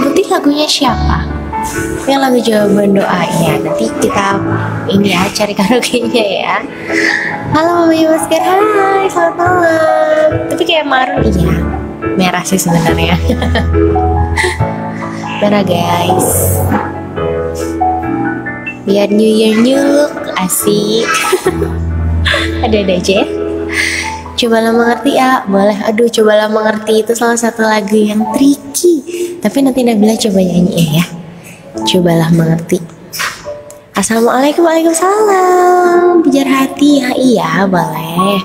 Putih lagunya siapa? Yang lagu jawaban doanya. Nanti kita ini ya cari karaoke-nya ya. Halo Mami Masker, hai selamat malam. Tapi kayak marun iya. Merah sih sebenarnya. Merah guys. Biar New Year new look asik. Ada aja ya. Cobalah mengerti ya, boleh. Aduh, cobalah mengerti itu salah satu lagu yang tricky. Tapi nanti Nabila coba nyanyi ya. Cobalah mengerti. Assalamualaikum, waalaikumsalam. Pijar hati ya, iya boleh.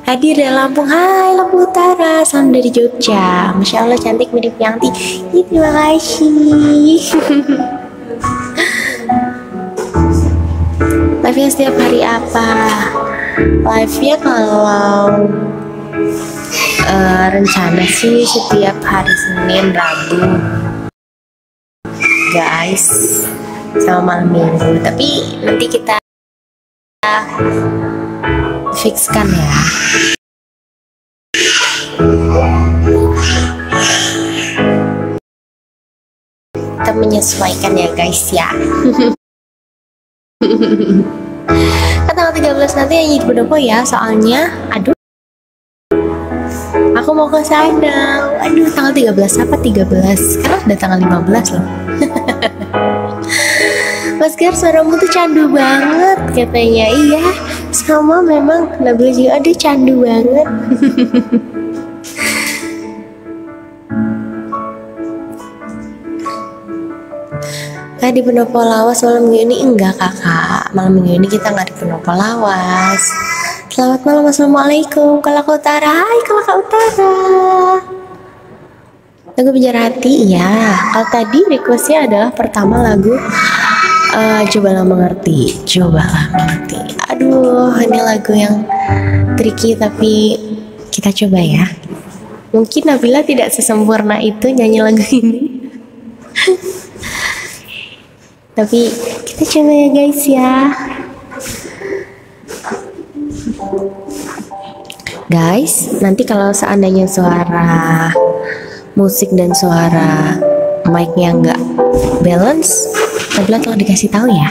Hadir dari Lampung, hai Lampung Utara. Salam dari Jogja. Masya Allah cantik mirip Yanti. Terima kasih. Live-nya setiap hari apa? Live-nya kalau rencana sih setiap hari Senin, Rabu guys, sama malam minggu. Tapi nanti kita fixkan ya. Kita menyesuaikan ya guys ya. Tanggal 13 nanti yang jadi pendopo ya, soalnya aduh aku mau ke sana. Aduh, tanggal 13 apa 13? Sekarang udah tanggal 15 loh. Mas Gar, suaramu tuh candu banget katanya. Iya, sama memang Nabila juga aduh candu banget. Di pendopo lawas malam minggu ini enggak kakak, malam minggu ini kita nggak di pendopo lawas. Selamat malam, assalamualaikum. Kalaka Utara, hai Kalaka Utara. Lagu Pijar Hati ya. Kalau tadi requestnya adalah pertama lagu Cobalah Mengerti, Cobalah Mengerti. Aduh, ini lagu yang tricky tapi kita coba ya. Mungkin Nabila tidak sesempurna itu nyanyi lagu ini. Tapi kita coba ya guys ya. Guys, nanti kalau seandainya suara musik dan suara mic-nya nggak balance, Nabila telah dikasih tahu ya.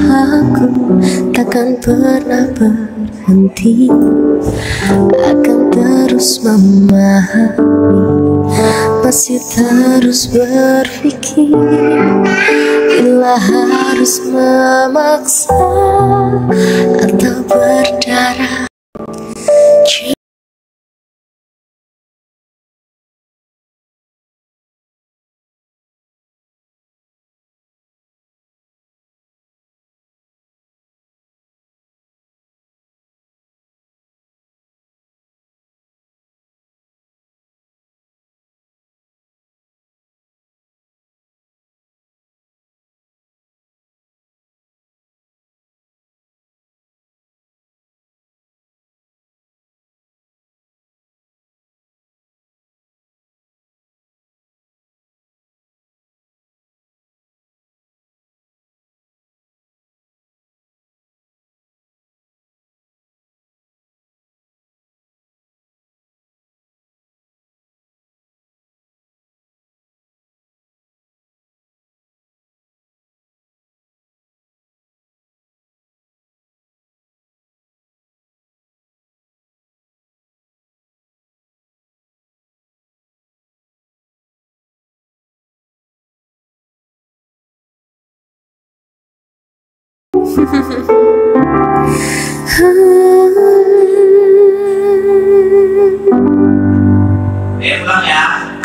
Aku takkan pernah berhenti, akan terus memahami, masih terus berpikir. Bila harus memaksa atau berdarah,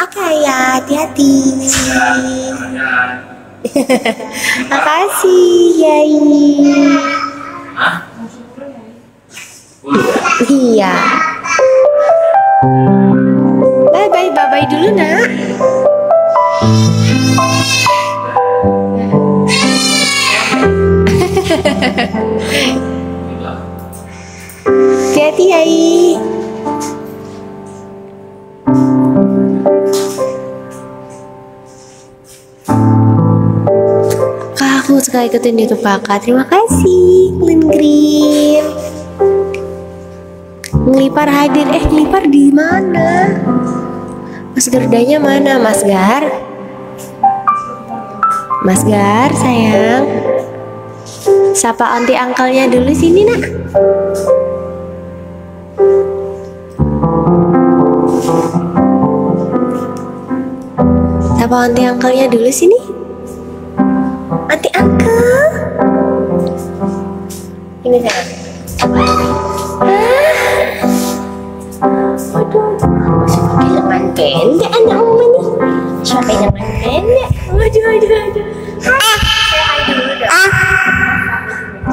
oke ya, hati-hati. Makasih Yai. Iya. Bye bye, bye bye dulu nak. Hati-hati Yai. suka ikutin YouTube kakak. Terima kasih Clean Green. Ngelipar hadir. Ngelipar di mana? Mas Gardanya mana, Mas Gar? Mas Gar, sayang. Sapa anti angkelnya dulu sini, nak. Sapa anti angkelnya dulu sini. Anti angkel. Ini sayang. Waduh, masih pakai lengan pendek anak mama nih. Masih pakai lengan pendek. Waduh. Saya hai dulu dong.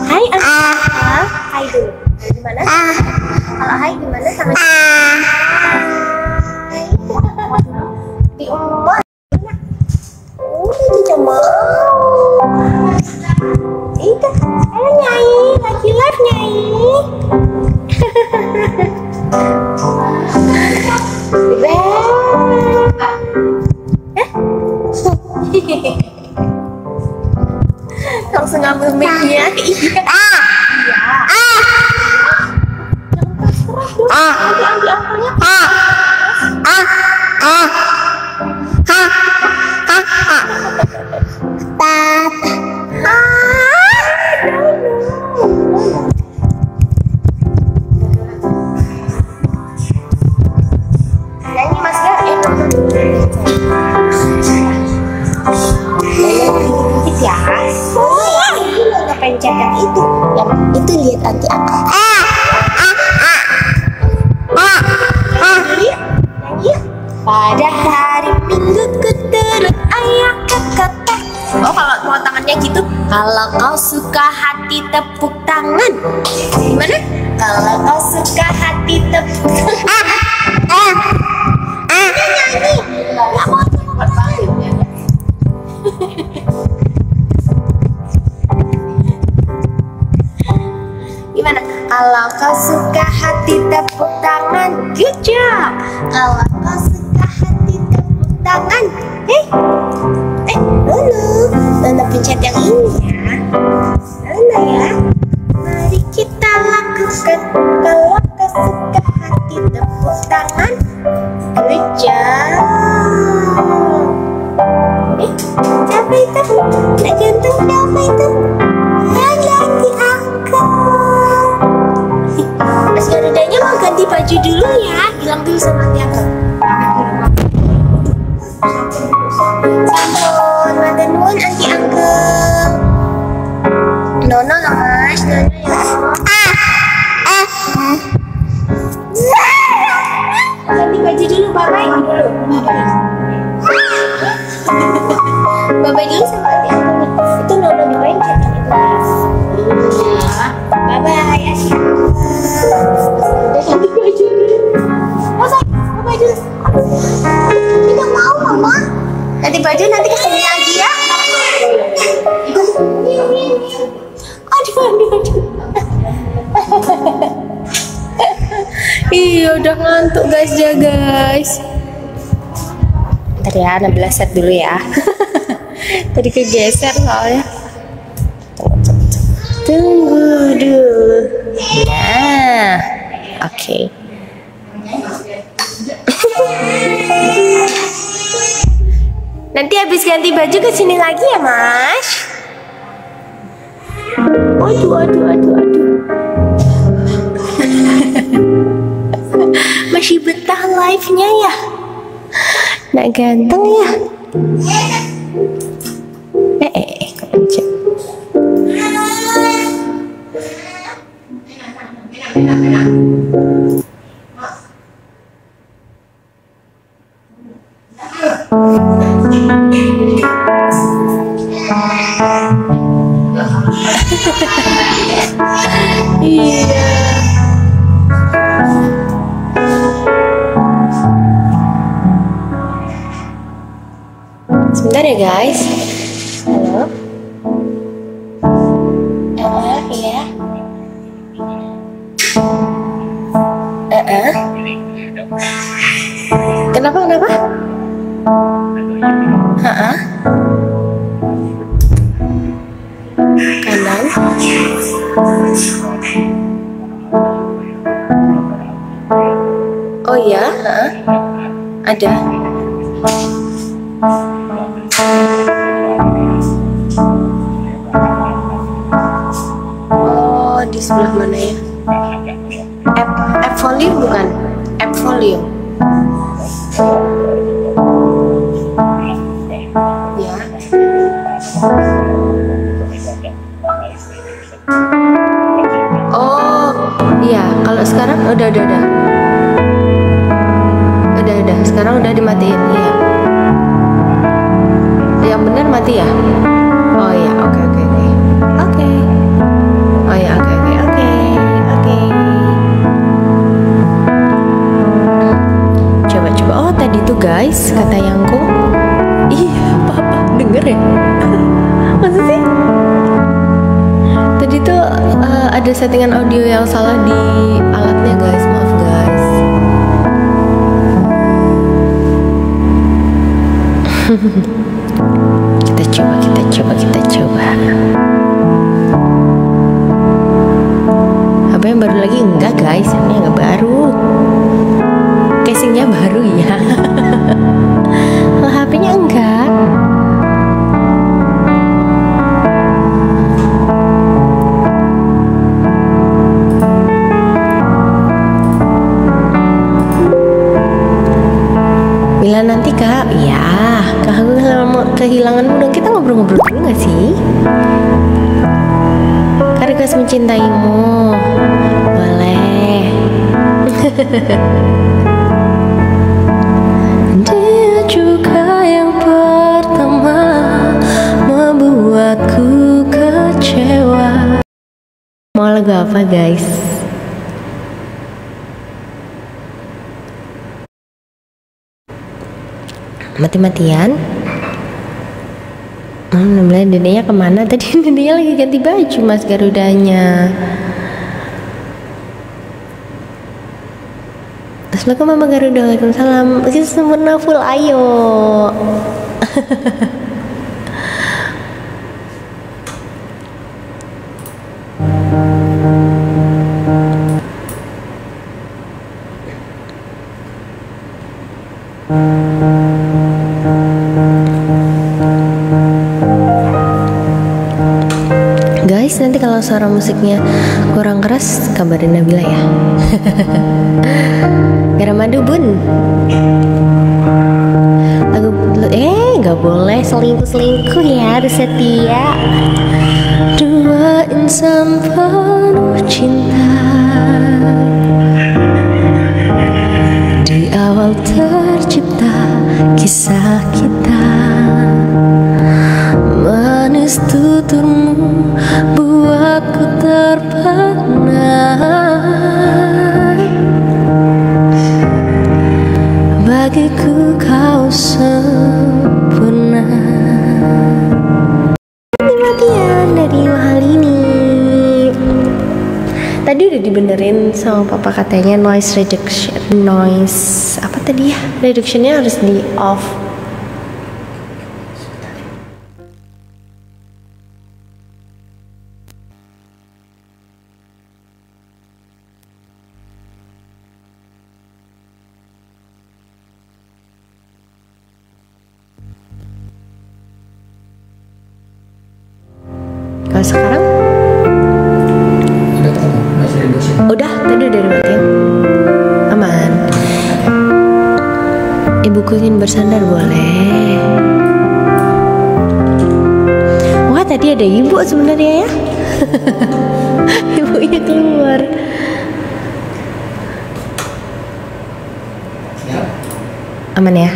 Hai Angkel. Hai dulu. Gimana? Kalau hai gimana tangan? Hai. Di umur. Tidak mau. Itu, ayo Nyai, lagi live Nyai. Langsung ngambil mic-nya. Iya. Ambil apanya? Nyanyi Mas Gar, dikit ya. Nggak pencet yang itu lihat anti angkel. Nyanyi. Pada hari Minggu ku turut ayah ke kota. Oh, kalau mau tangannya gitu. Kalau kau suka hati tepuk tangan. Gimana? Kalau kau suka hati tepuk tangan. Nyanyi. Nggak mau tepuk tangan. Gimana? Kalau kau suka hati tepuk tangan. Good job. Kalau kau suka hati tepuk tangan. Nona pencet yang ini ya. Nona ya. Mari kita lakukan. Kalau kau suka hati tepuk tangan. Good job. Siapa itu? Nak ganteng siapa itu? Lagi angkat. Mas Garudanya mau ganti baju dulu ya. Bilang dulu sama dia kan. Sampun, matur nuwun anti angkel. Nono lah Mas, Nono ya. Ganti baju dulu, bye-bye dulu. Bye-bye dulu sama anti angkel. Itu Nono doain cetan itu guys. Bye-bye ya sih. Ganti baju dulu. Masa, bye-bye dulu. Tidak mau mama. Ganti baju nanti kesini lagi ya. Aduh. Iya udah ngantuk guys ya guys. Ntar ya Nabila set dulu ya. Tadi kegeser soalnya. Tunggu dulu. Nah, oke. Nanti habis ganti baju ke sini lagi ya, Mas. Aduh. Masih betah live-nya ya. Nak ganteng ya. Kepencet. Iya. Sebentar ya guys. Halo. Iya. Kenapa? Oh ya, ada. Oh, di sebelah mana ya? App volume bukan? App volume. Ya. Oh, iya. Kalau sekarang udah. Udah. Sekarang udah dimatiin ya. Yang benar mati ya? Oh ya, oke. Oke. Oh ya, oke. Coba. Oh, tadi tuh guys, kata Yangko. Iya, papa denger ya? Masa sih? Tadi tuh ada settingan audio yang salah di alatnya guys, maaf guys. Kita coba. Apa yang baru lagi? Enggak guys, ini enggak baru. Casingnya baru ya. Kalau HP-nya enggak. Bila nanti kak, ya kehilanganmu dong, kita ngobrol-ngobrol dulu gak sih? Request mencintaimu, boleh. Dia juga yang pertama membuatku kecewa. Mau lagu apa guys? Mati-matian. Namanya dedenya kemana? Tadi dedenya lagi ganti baju mas Garudanya. Assalamualaikum Mama Garuda. Waalaikumsalam. Kita sempurna full, ayo. Guys, nanti kalau suara musiknya kurang keras kabarin Nabila ya. Garam madu bun. Lagu gak boleh selingkuh ya, harus setia. Dua insan penuh cinta, di awal tercipta kisah kita. Manis tuturmu buatku terpana, bagiku kau sempurna. Mati-matian dari mahal ini. Tadi udah dibenerin sama papa, katanya noise reduction, apa tadi ya, reductionnya harus di off. Kalau sekarang udah, tadi udah dimatiin. Aman. Ibuku ingin bersandar, boleh. Wah, tadi ada ibu sebenarnya ya. Ibunya keluar. Aman ya?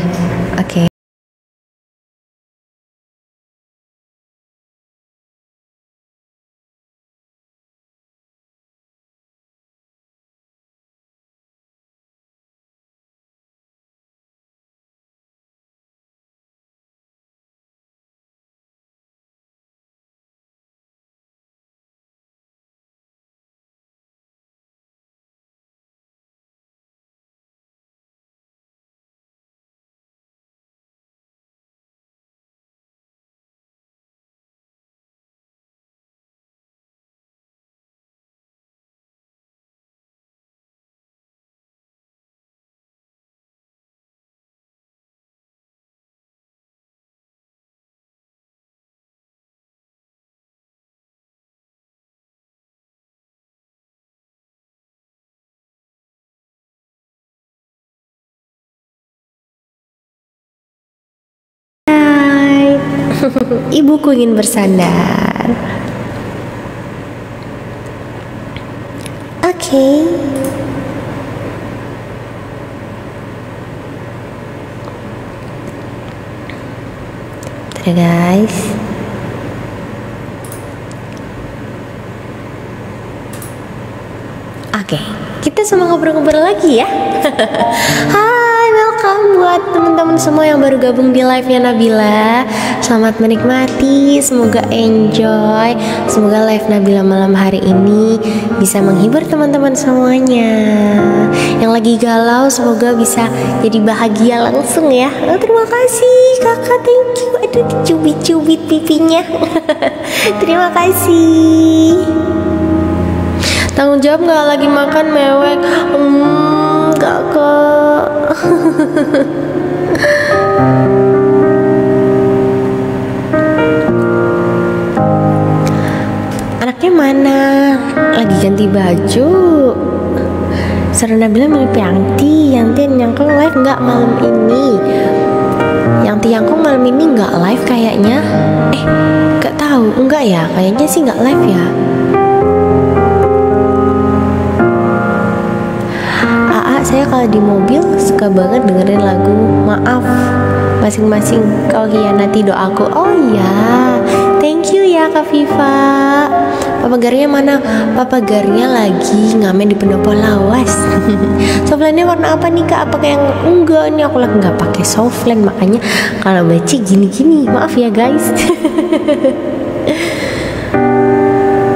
Oke. Ibuku ingin bersandar. Oke. Bentar guys. Oke, kita sama ngobrol-ngobrol lagi ya. Hai, welcome buat teman-teman semua yang baru gabung di live-nya Nabila. Selamat menikmati, semoga enjoy. Semoga live Nabila malam hari ini bisa menghibur teman-teman semuanya. Yang lagi galau semoga bisa jadi bahagia langsung ya. Oh, terima kasih kakak, thank you. Aduh, cubit-cubit pipinya. Terima kasih. Tanggung jawab nggak lagi makan mewek? Kakak. Anaknya mana? Lagi ganti baju. Serena bilang milih Yanti yang nyangkong live nggak malam ini? Yang Yangkong malam ini nggak live kayaknya. Nggak tahu, enggak ya? Kayaknya sih nggak live ya. Saya kalau di mobil suka banget dengerin lagu Maaf masing-masing kau hianati doaku. Oh iya, thank you ya Kak Viva. Papagarnya mana? Papagarnya lagi ngamen di pendopo lawas. Softline-nya warna apa nih Kak? Apa yang enggak? Ini aku lagi nggak pakai softline, makanya kalau baca gini-gini. Maaf ya guys.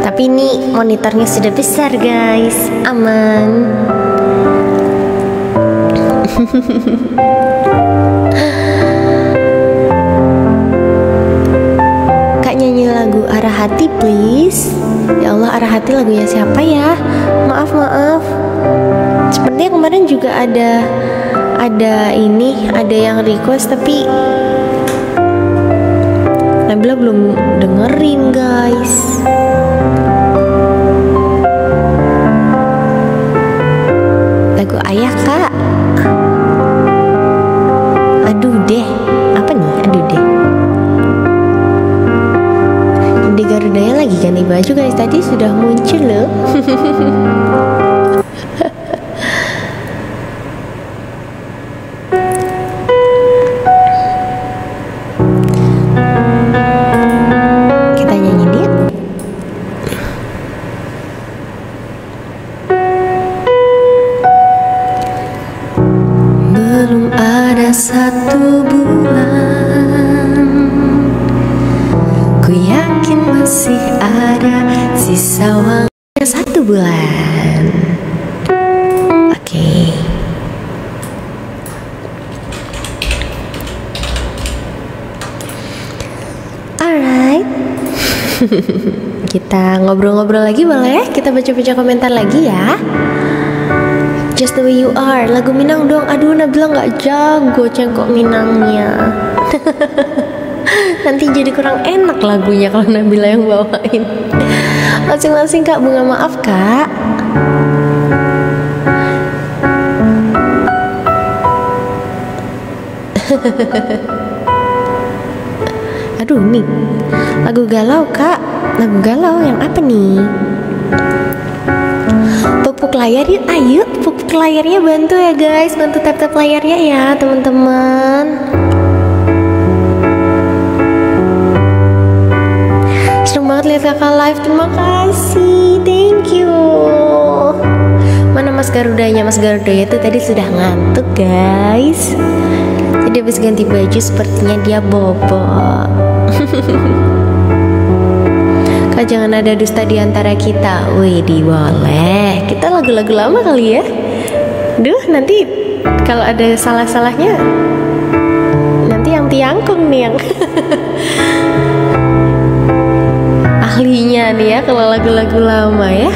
Tapi ini monitornya sudah besar guys, aman. Kak nyanyi lagu Arah Hati please. Ya Allah, Arah Hati lagunya siapa ya? Maaf. Sepertinya kemarin juga ada yang request tapi Nabila belum dengerin guys. Lagu Ayah Kak. Aduh deh, apa nih? Aduh deh. Di Garudanya lagi ganti baju guys. Tadi sudah muncul loh. Kita nyanyi dia. Belum ada 1 bulan, ku yakin masih ada sisa waktu 1 bulan. Oke. Alright. Kita ngobrol-ngobrol lagi boleh? Kita baca-baca komentar lagi ya. Just the way you are, lagu Minang dong. Aduh, Nabila nggak jago cengkok Minangnya. Nanti jadi kurang enak lagunya kalau Nabila yang bawain. Masing-masing Kak Bunga, maaf Kak. Aduh, nih lagu galau Kak. Lagu galau yang apa nih? Pupuk layar yuk, ayo pupuk layarnya, bantu ya guys, bantu tap-tap layarnya ya teman-teman. Seneng banget lihat kakak live, terima kasih, thank you. Mana Mas Garudanya? Mas Garudanya tuh tadi sudah ngantuk guys. Jadi habis ganti baju sepertinya dia bobo. Kak, jangan ada dusta di antara kita. Wih, boleh. Kita lagu-lagu lama kali ya. Duh, nanti kalau ada salah-salahnya nanti yang Tiangkong nih yang ahlinya nih ya kalau lagu-lagu lama ya.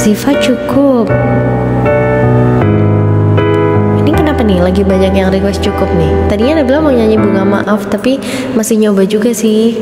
Ziva cukup. Nih lagi banyak yang request cukup nih. Tadinya Nabila mau nyanyi Bunga Maaf, tapi masih nyoba juga sih.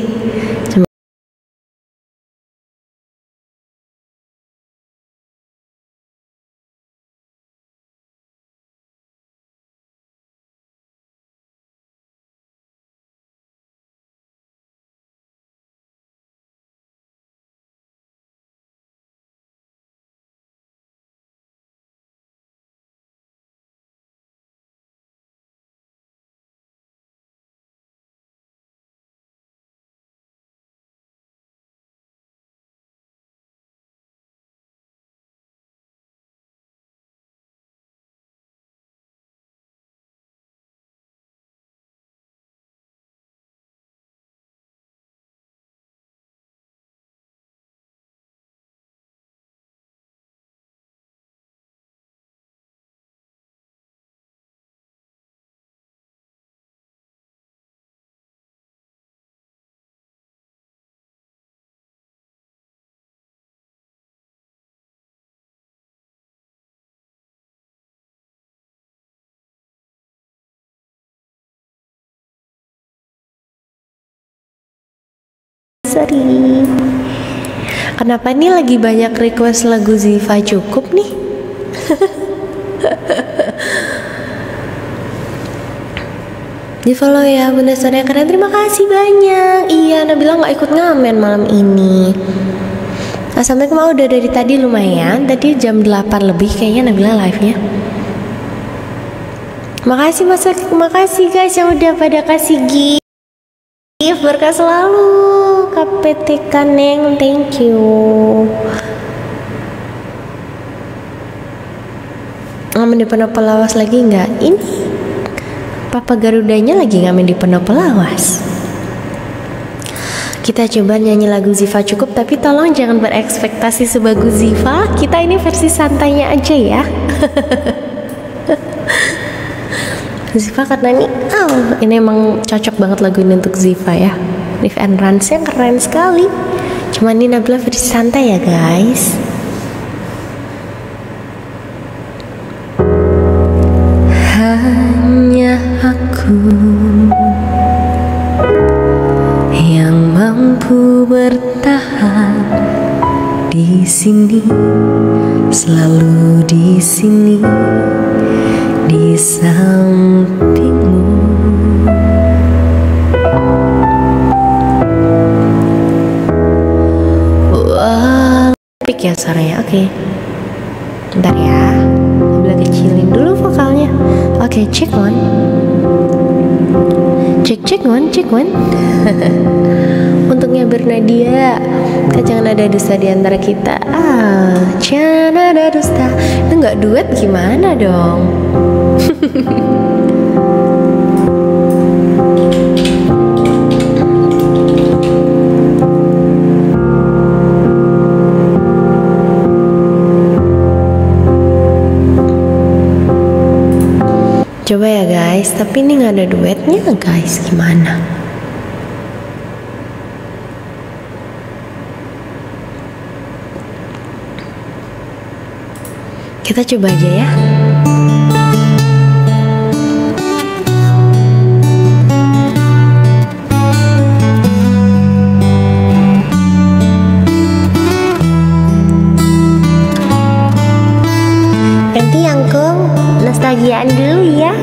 Sorry. Kenapa nih lagi banyak request lagu Ziva Cukup nih? Di follow ya Bunda Sonia keren, terima kasih banyak. Iya, Nabila nggak ikut ngamen malam ini. Assalamualaikum, udah dari tadi lumayan. Tadi jam 8 lebih kayaknya Nabila live-nya. Makasih guys yang udah pada kasih gift. Berkah selalu KPT Kaneng, thank you. Ngamen di Pendopo Lawas lagi nggak? Ini Papa Garudanya lagi ngamen di Pendopo Lawas. Kita coba nyanyi lagu Ziva Cukup, tapi tolong jangan berekspektasi sebagus Ziva. Kita ini versi santainya aja ya. Ziva karena ini emang cocok banget lagu ini untuk Ziva ya. Riff and Runs-nya keren sekali. Cuman ini Nabila versi santai ya guys. Hanya aku yang mampu bertahan di sini, selalu di sini, di sampingmu. Wah, epic ya suaranya. Oke. Bentar ya. Nabila kecilin dulu vokalnya. Oke, check one. Check one. Untungnya Bernadia, jangan ada dusta di antara kita. Jangan ada dusta. Itu nggak duet gimana dong? Coba ya guys, tapi ini nggak ada duetnya guys, gimana? Kita coba aja ya. Ganti Yangkung, nostalgiaan dulu ya.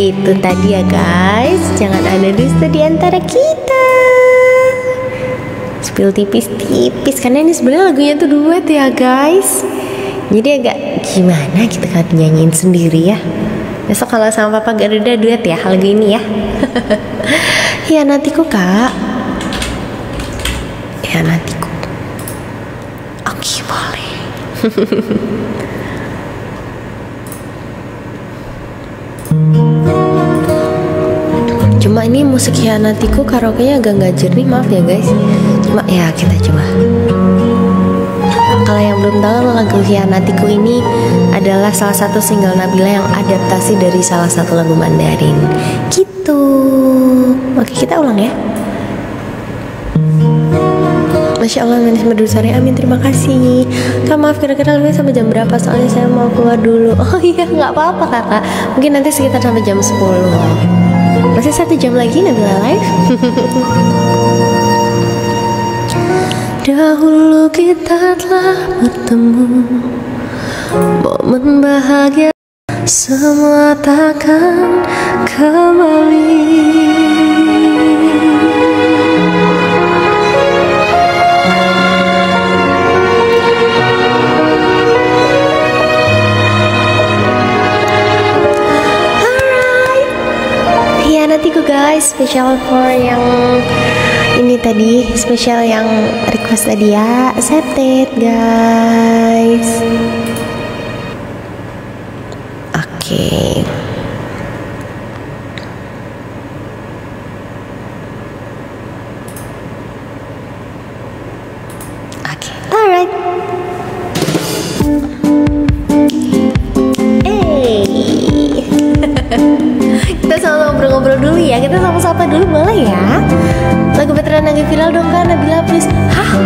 Itu tadi ya guys, jangan ada dusta di antara kita. Spill tipis-tipis karena ini sebenarnya lagunya tuh duet ya guys. Jadi agak gimana kita kan nyanyiin sendiri ya. Besok kalau sama Papa Garuda duet ya lagu ini ya. Hianatiku kak. Hianatiku. Oke boleh. Cuma ini musik Hianatiku karaoke-nya agak nggak jernih, maaf ya guys. Cuma ya kita coba. Kalau yang belum tahu, lagu Hianatiku ini adalah salah satu single Nabila yang adaptasi dari salah satu lagu Mandarin. Gitu. Oke kita ulang ya. Masya Allah, manis merdu sore, amin, terima kasih kak. Maaf kira-kira lebih sampai jam berapa, soalnya saya mau keluar dulu. Oh iya nggak apa-apa kakak, mungkin nanti sekitar sampai jam 10. Masih 1 jam lagi Nabila live. Dahulu kita telah bertemu, momen bahagia semua takkan kembali. Hianatiku guys, special for yang ini tadi, spesial yang request tadi ya, accepted guys. Oke. Oke, alright. Kita sama ngobrol-ngobrol dulu ya, kita sama-sama dulu boleh ya. Lagu veteran lagi viral dong kan Nabila please. Hah?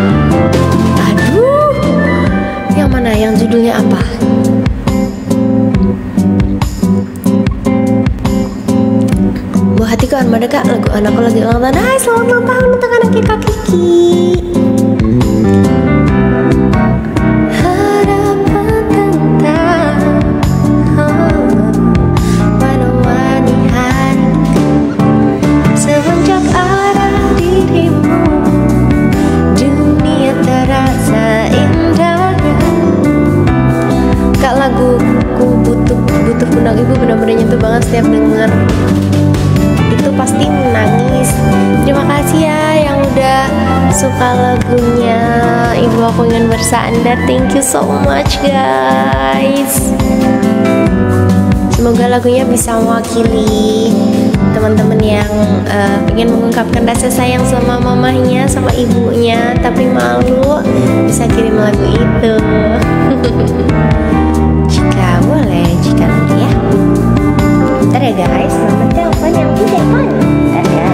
Aduh, yang mana, yang judulnya apa? Buah hatiku Armada kak, lagu anakku lagi ulang tahun. Hai selamat ulang tahun untuk anaknya Kak Kiki. Undang ibu benar-benar nyentuh banget, setiap denger itu pasti menangis. Terima kasih ya yang udah suka lagunya Ibu Aku Ingin Bersandar. Thank you so much guys. Semoga lagunya bisa mewakili teman-teman yang ingin mengungkapkan rasa sayang sama mamahnya, sama ibunya, tapi malu bisa kirim lagu itu. Jika boleh, jika nanti ya. Bentar ya guys, selamat telepon yang di depan. Bentar ya.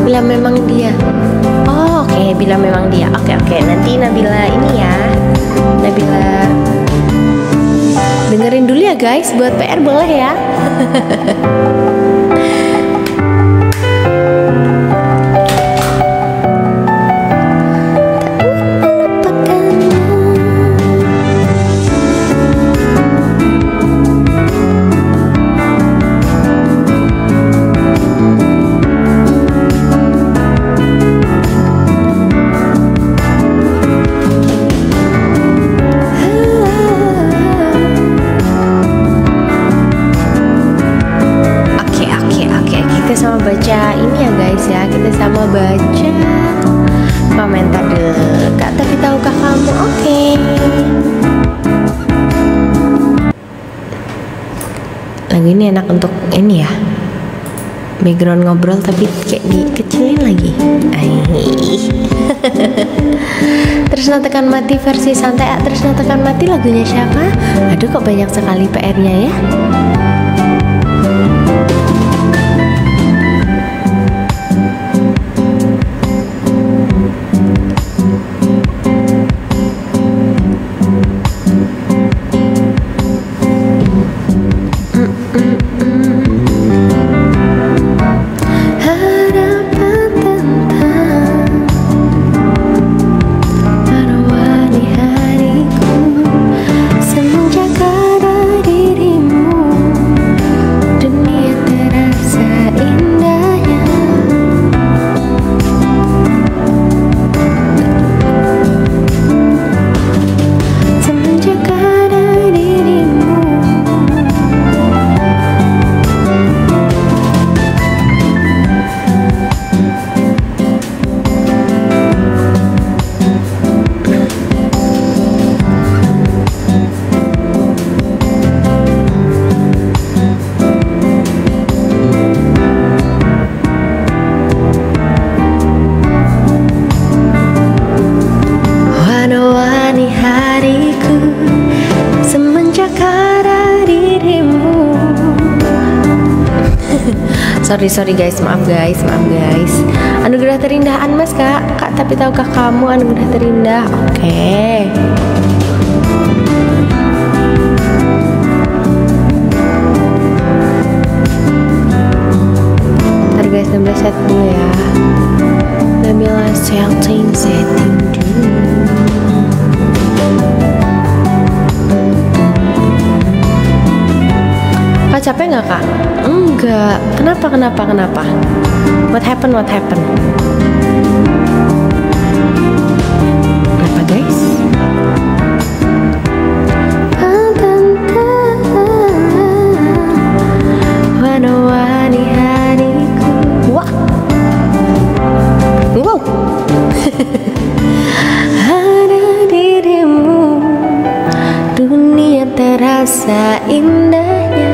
Bila memang dia. Oh, oke, bila memang dia. Oke, nanti Nabila ini ya. Nabila dengerin dulu ya guys, buat PR boleh ya. ini enak untuk ini ya, background ngobrol tapi kayak dikecilin lagi. Tresna Tekan Mati versi santai. Tresna Tekan Mati lagunya siapa? Aduh, kok banyak sekali PR-nya ya. Sorry guys, maaf guys. Anugerah terindah Anmas kak, tapi tahukah kamu anugerah terindah? Oke. Ntar guys, 16 set dulu ya. Nabila setting dulu. Kak capek nggak kak? Enggak. Kenapa? What happened? Kenapa guys? Wanawani hariku. Wah. Wow. Ada dirimu, dunia terasa indahnya.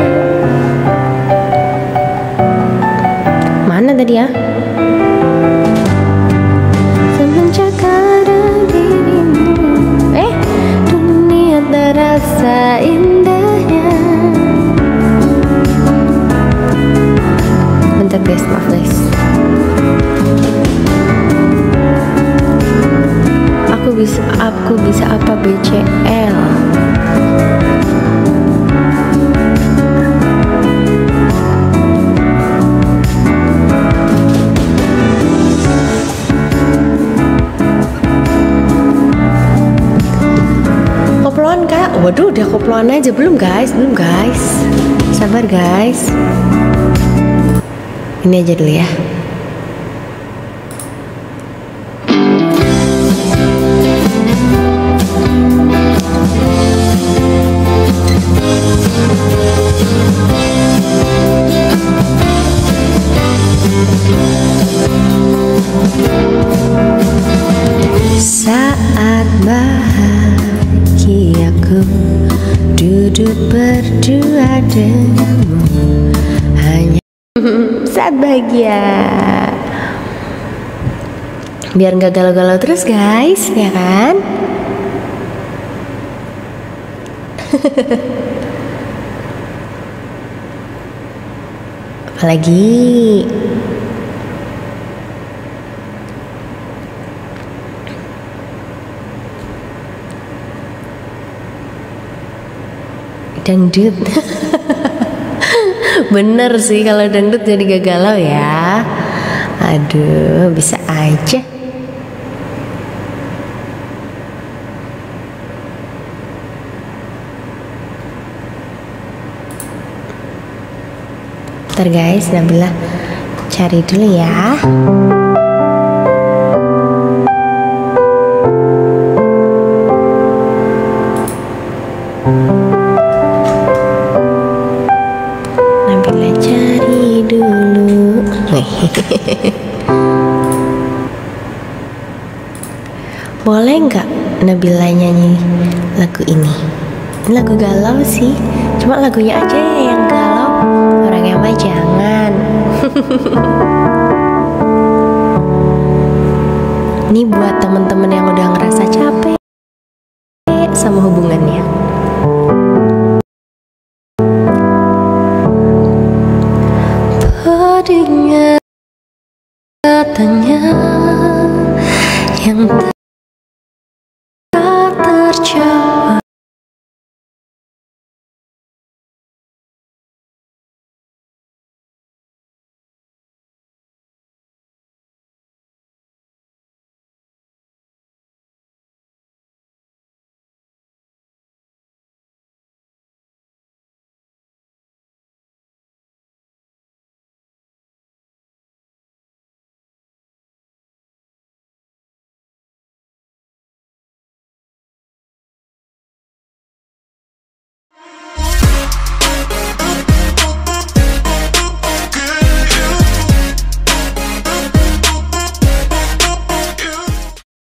Mana tadi ya? Semenjak ada dirimu, dunia terasa indahnya. Bentar guys, maaf guys. Aku bisa apa BCL? Koploan kak? Waduh, udah koploan aja. Belum guys. Sabar guys. Ini aja dulu ya. Saat bahagiaku duduk berdua denganmu, hanya saat bahagia. Biar nggak galau-galau terus guys, ya kan? Apalagi dangdut. Bener sih, kalau dangdut jadi gak galau ya. Aduh, bisa aja. Bentar guys, Nabila cari dulu ya. Nabila cari dulu. Boleh nggak Nabila nyanyi lagu ini? Ini lagu galau sih, cuma lagunya aja yang galau. mah jangan. Ini buat temen-temen yang udah ngerasa capek sama hubungannya. Pedihnya katanya yang